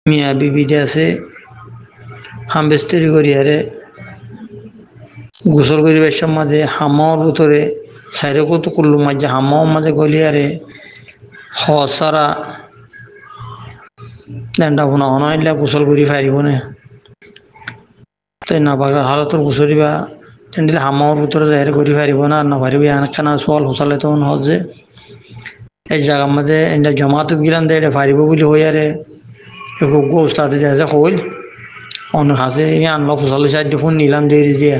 মিয়া বিবি আছে হামবেস্তেরি করিয়ারে গোসল করিবার মাঝে হামার ভিতরে সাইরে কত কুল্লু মাঝে হামাও মাঝে গলিয়ারে সারা লেন্ডা ফোনা হনাইলে গোসল করি ফারিব না তাই না পাকার হালতর গোসলিবা তেন্দিলে হামাওর ভিতরে যাই করি ফারিব না আর না ফারিব খানা সোয়াল হোসালে তখন হল যে এই জায়গার মাঝে এটা জমাতো গিলান দেয় এটা ফারিব বলে হইয়ারে একটু গোস্তাতে যায় যে হইল অন্য হাতে আনলো ফসলের সাহায্য ফোন নিলাম দেরি যে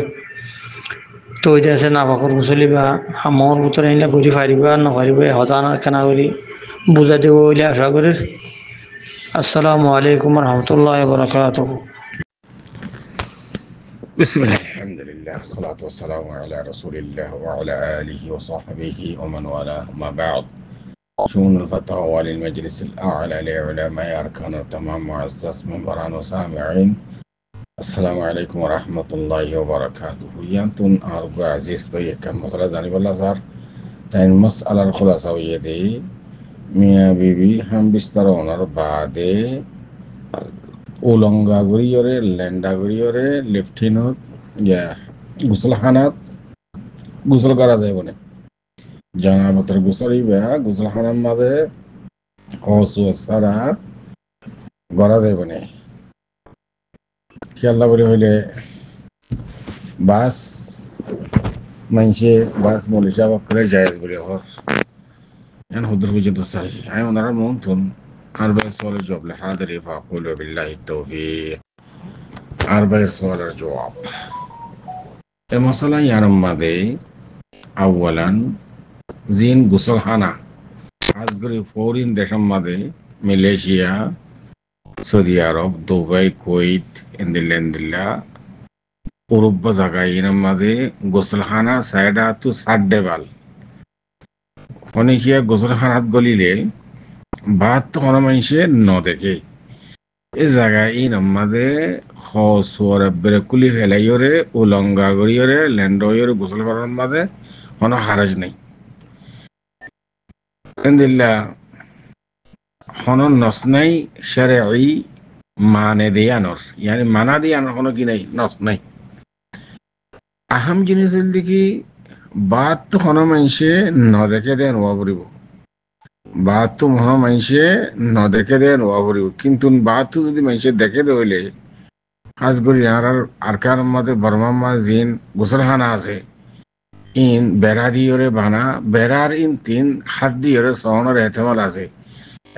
তো ওই আছে না পাকর গুছলিবা হামাওর ভিতরে এনে ঘুরি ফারিবা আর না ফারিব হতান খানা করি বুঝা দেব বলে আশা করি আসসালামু আলাইকুম রহমতুল্লাহ বরকাতুহ بسم الله الحمد لله والصلاة والسلام على رسول الله وعلى آله وصحبه ومن والاه ما بعد شؤون الفتاوى للمجلس الأعلى لعلماء أركان التمام معزز منبران وسامعين السلام عليكم ورحمة الله وبركاته يانتون أرجو عزيز بيك كان مسألة زاني بالله صار تين مسألة الخلاصة ويدي ميا بيبي هم بيسترون بعد উলঙ্গা গড়িয়রে লেন্ডা গড়িয়রে লেফটিনত গোসলখানাত গোসল করা যায় বলে জানাবতের গোসলিবা গোসলখানার মাঝে হসু সারা গড়া যায় বলে খেয়াল্লা বলে হইলে বাস মানুষে বাস মলিশা বকরে জায়েজ বলে হর এখন হুদুর পর্যন্ত চাই আমি ওনারা মন থুন أربع سؤال الجواب لحاضري فأقول بالله التوفيق أربع سؤال الجواب المسألة يعني ماذا أولا زين غسلخانة أصغري فورين دشم ماذا ماليزيا سعودي عرب دبي كويت إندلندلا أوروبا জায়গায় মধ্যে গোসলখানা সাইডা তো 60 দেওয়াল অনেকিয়া গোসলখানাত গলিলে বাদ তো কোনো মানুষে ন দেখে এই জায়গায় এই আমাদের হসরে বেরকুলি ফেলাইরে উলঙ্গা গড়িয়রে ল্যান্ডরে গোসল করার মাঝে কোনো হারাজ নেই দিল্লা হন নস নাই সেরে ওই মানে দিয়ে আনর ইয়ানি মানা দিয়ে আনর কোনো কি নাই নস নাই আহাম জিনিস দেখি বাদ তো কোনো মানুষে ন দেখে দেন ওয়াবরিব বাত তো মহা মানুষে ন দেখে দেয় নোয়া করিব কিন্তু বাত তো যদি মানুষে দেখে দে হইলে কাজ করি আর কার মধ্যে বর্মার মাঝ জিন গোসলখানা আছে ইন বেড়া দিয়ে বানা বেড়ার ইন তিন হাত দিয়ে সহনের এহতেমাল আছে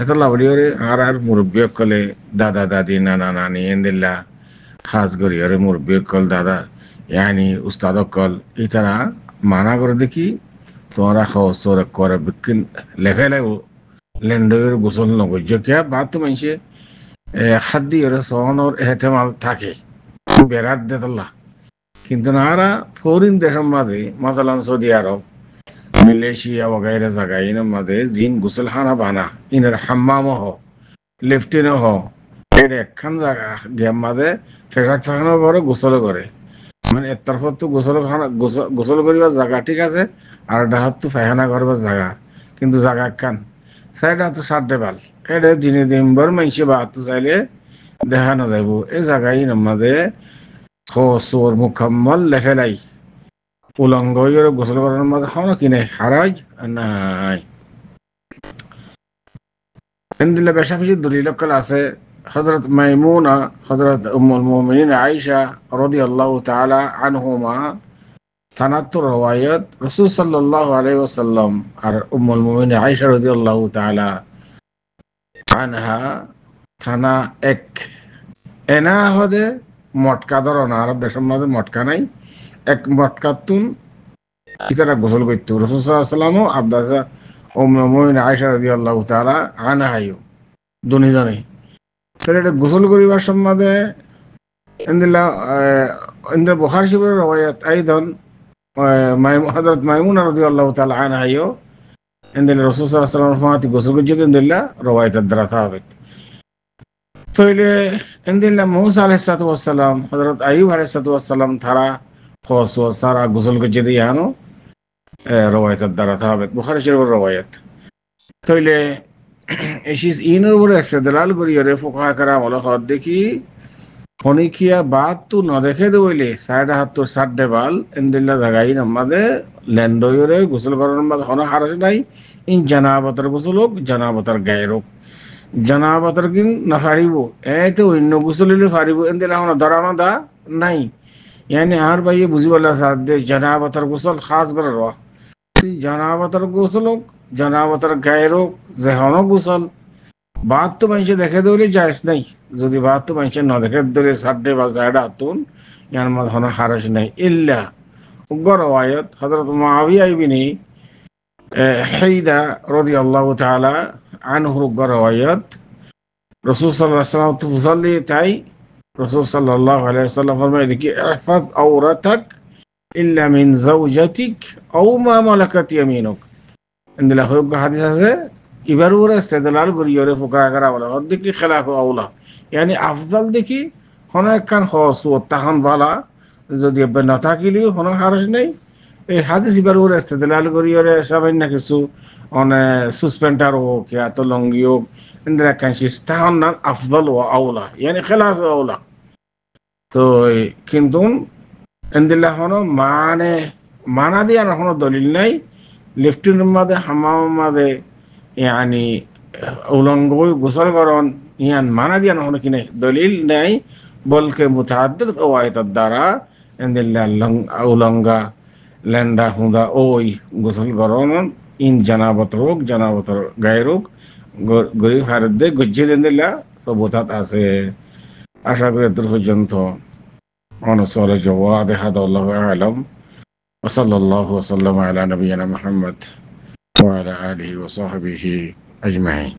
এত লাভড়ি আর মুরব্বী কলে দাদা দাদি নানা নানি এন্দিল্লা খাস করি মুরব্বী কল দাদা ইয়ানি উস্তাদ কল এই তারা মানা করে দেখি তোমরা খসর করে বিকিন লেখে লাগো লেন্ডের গোসল নগর্য কিয়া বাদ তো মানুষে হাত দিয়ে সহনের এহতেমাল থাকে বেড়াত দেতল্লা কিন্তু নারা ফরিন দেশের মাঝে মাসালান সৌদি আরব মালয়েশিয়া वगैरह জায়গায় এর মাঝে জিন গোসলখানা বানা ইনের হাম্মাম হ লেফটিন হ এর একখান জায়গা গিয়ে মাঝে ফেরাক ফাখানোর পরে গোসল করে মানে এর তরফ তো গোসল করিবার জায়গা ঠিক আছে আর ডাহাত তো ফায়খানা করবার জায়গা কিন্তু জায়গা একখান সাইডা তো 60 দেওয়াল এটা দিনে দিনভর মানুষে বাদ তো চাইলে দেখা না যাইব এই জায়গায় আমাদের খসর মুকাম্মল লেফেলাই উলঙ্গ হয়ে গোসল করার মধ্যে হন কিনে হারাজ নাই এন্দিলে বেশাবেশি দলিল আছে হযরত মাইমুনা হযরত উম্মুল মুমিনিন আয়েশা রাদিয়াল্লাহু তাআলা আনহুমা থানাতুর রওয়ায়াত রাসূল সাল্লাল্লাহু আলাইহি ওয়াসাল্লাম আর উম্মুল মুমিনিন আয়েশা রাদিয়াল্লাহু তাআলা আনহা থানা এক এনা হদে মটকা ধরন আর দেশের মধ্যে মটকা নাই এক মটকাতুন ইতারা গোসল করতে রাসূল সাল্লাল্লাহু আলাইহি ওয়াসাল্লাম আব্বাসা উম্মুল মুমিনিন আয়েশা রাদিয়াল্লাহু তাআলা আনহায়ো দুনিজনে তাহলে এটা গোসল করিবার সম্বন্ধে ইন্দিল্লা ইন্দ্র বুখারী শরীফের রওয়ায়াত আইদান হযরত মাইমুনা রাদিয়াল্লাহু তাআলা আনহায়ো ইন্দিল্লা রাসূল সাল্লাল্লাহু আলাইহি ওয়াসাল্লাম ফাতি গোসল করতে ইন্দিল্লা রওয়ায়াত দ্বারা থাকবে তাহলে ইন্দিল্লা মুসা আলাইহিস সালাতু ওয়াস সালাম হযরত আইয়ুব আলাইহিস সালাতু ওয়াস সালাম তারা খসু সারা গোসল করতে দিয়ানো রওয়ায়াত দ্বারা থাকবে বুখারী শরীফের রওয়ায়াত তাহলে এসিস ইনের উপরে ইস্তেদলাল করিয়রে ফুকাহা কেরাম হলো হদ দেখি খনিকিয়া বাদ তু ন দেখে দইলে সাইড হাত তোর সাড্ডে বাল এন্দিল্লা জাগাই নামাদে ল্যান্ডয়রে গোসল করার মাঝে হন হারাস নাই ইন জানাবতার গোসল হোক জানাবতার গায়ের হোক জানাবতার কিন না ফারিব এতে অন্য গোসল হইলে ফারিব এন্দিল্লা হন ধরানো দা নাই ইয়ানি আর ভাইয়ে বুঝি বলা সাথ দে জানাবতার গোসল খাস করে র জানাবতার গোসল হোক জানাবতার গায়ের হোক যে হন গোসল বাদ তো মানুষে দেখে দৌড়ে যাইস নাই যদি বাদ তো মানুষের না দেখে দৌড়ে সাড্ডে বা জায়ডা আতুন ইয়ার মধ্যে হন হারাস নাই ইল্লা উগ্র আয়াত হযরত মুআবিয়া ইবনে হাইদা রাদিয়াল্লাহু তাআলা আনহু উগ্র আয়াত রাসূল সাল্লাল্লাহু আলাইহি ওয়াসাল্লাম তুসাল্লি তাই রাসূল সাল্লাল্লাহু আলাইহি ওয়াসাল্লাম ফরমায় দেখি ইহফাজ আওরাতাক ইল্লা মিন যাওজাতিক আও মা মালাকাত ইয়ামিনুক ইনদিলা হুক হাদিস আছে এবার ওরা ইস্তেদলাল করিয়রে ফুকাহা কেরাম বলে দেখি খেলাফ আউলা ইয়ানি আফজাল দেখি হন একখান হসু তাহান বালা যদি না থাকিলেও হন হারস নেই এই হাদিস এবার ওরা ইস্তেদলাল করিয়রে সামান্য কিছু অনে সুসপেন্টার হোক ইয়া তো লঙ্গি হোক ইন্দিরা কানসিস তাহান নাম আফজাল ও আউলা ইয়ানি খেলাফ আউলা তো কিন্তু ইন্দিল্লা হন মানে মানা দিয়ে আর কোনো দলিল নাই লিফটিনের মাঝে হামাম মাঝে ইয়ানি উলঙ্গ গোসল করন ইয়ান মানা দিয়া নহলে কিনে দলিল নাই বলকে মুতাআদ্দিদ কওয়ায়েতের দ্বারা ইনদিল্লা উলঙ্গা লেন্ডা হুদা ওই গোসল করন ইন জানাবত রোগ জানাবতর গায়ে রোগ গরি ফারদ দে গজ্জে দিল্লা সবুতাত আছে আশা করি দূর পর্যন্ত অনসল জওয়াদ হাদা আল্লাহু আ'লাম ওয়া সাল্লাল্লাহু ওয়া সাল্লামা আলা নবিয়িনা মুহাম্মদ وعلى آله وصحبه أجمعين